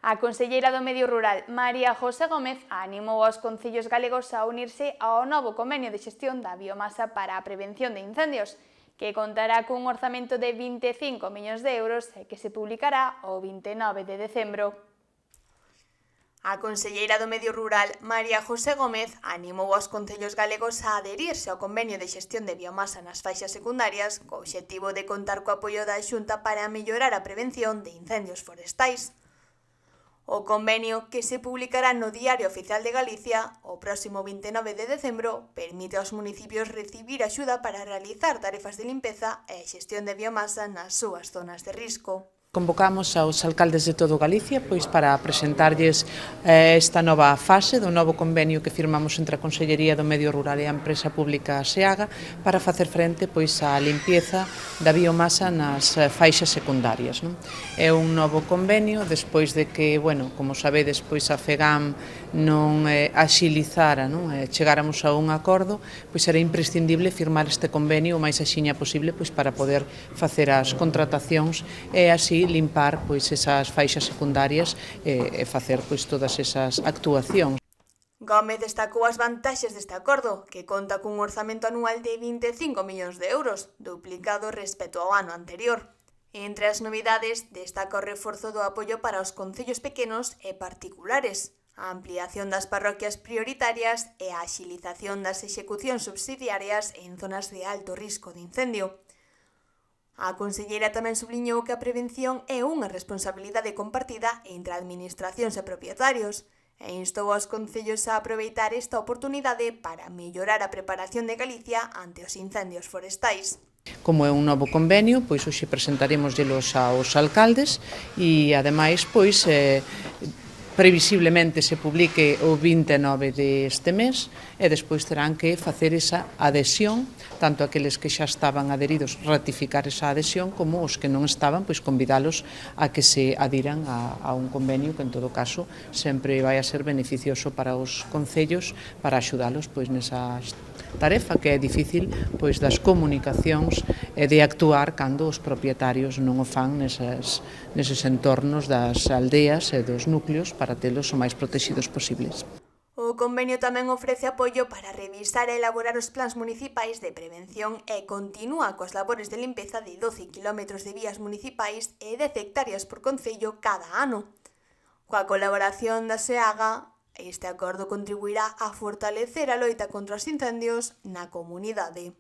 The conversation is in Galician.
A conselleira do Medio Rural, María José Gómez, animou aos concellos galegos a unirse ao novo convenio de xestión da biomasa para a prevención de incendios, que contará cun orzamento de 25 millóns de euros e que se publicará o 29 de decembro. A conselleira do Medio Rural, María José Gómez, animou aos concellos galegos a adherirse ao convenio de xestión de biomasa nas faixas secundarias co obxectivo de contar co apoio da Xunta para mellorar a prevención de incendios forestais. O convenio, que se publicará no Diario Oficial de Galicia o próximo 29 de decembro, permite aos municipios recibir axuda para realizar tarefas de limpeza e xestión de biomasa nas súas zonas de risco. Convocamos aos alcaldes de todo Galicia para presentarlles esta nova fase do novo convenio que firmamos entre a Consellería do Medio Rural e a empresa pública SEAGA para facer frente á limpieza da biomasa nas faixas secundarias. É un novo convenio despois de que, como sabedes, a FEGAM non axilizara, chegáramos a un acordo, era imprescindible firmar este convenio o máis axiña posible para poder facer as contratacións e así limpar esas faixas secundarias e facer todas esas actuacións. Gómez destacou as vantaxes deste acordo, que conta cun orzamento anual de 25 millóns de euros, duplicado respecto ao ano anterior. Entre as novidades, destaca o reforzo do apoio para os concellos pequenos e particulares, a ampliación das parroquias prioritarias e a axilización das execucións subsidiarias en zonas de alto risco de incendio. A conselleira tamén subliñou que a prevención é unha responsabilidade compartida entre administracións e propietarios e instou aos concellos a aproveitar esta oportunidade para mellorar a preparación de Galicia ante os incendios forestais. Como é un novo convenio, hoxe presentaremosllelos aos alcaldes e, ademais, previsiblemente se publique o 29 deste mes e despois terán que facer esa adhesión, tanto aqueles que xa estaban adheridos ratificar esa adhesión como os que non estaban, convidalos a que se adhiran a un convenio que en todo caso sempre vai a ser beneficioso para os concellos para axudalos nesa tarefa que é difícil das comunicacións e de actuar cando os propietarios non o fan neses entornos das aldeas e dos núcleos para telos o máis protegidos posibles. O convenio tamén ofrece apoio para revisar e elaborar os plans municipais de prevención e continúa coas labores de limpeza de 12 km de vías municipais e 10 hectáreas por concello cada ano. Coa colaboración da SEAGA, este acordo contribuirá a fortalecer a loita contra os incendios na comunidade.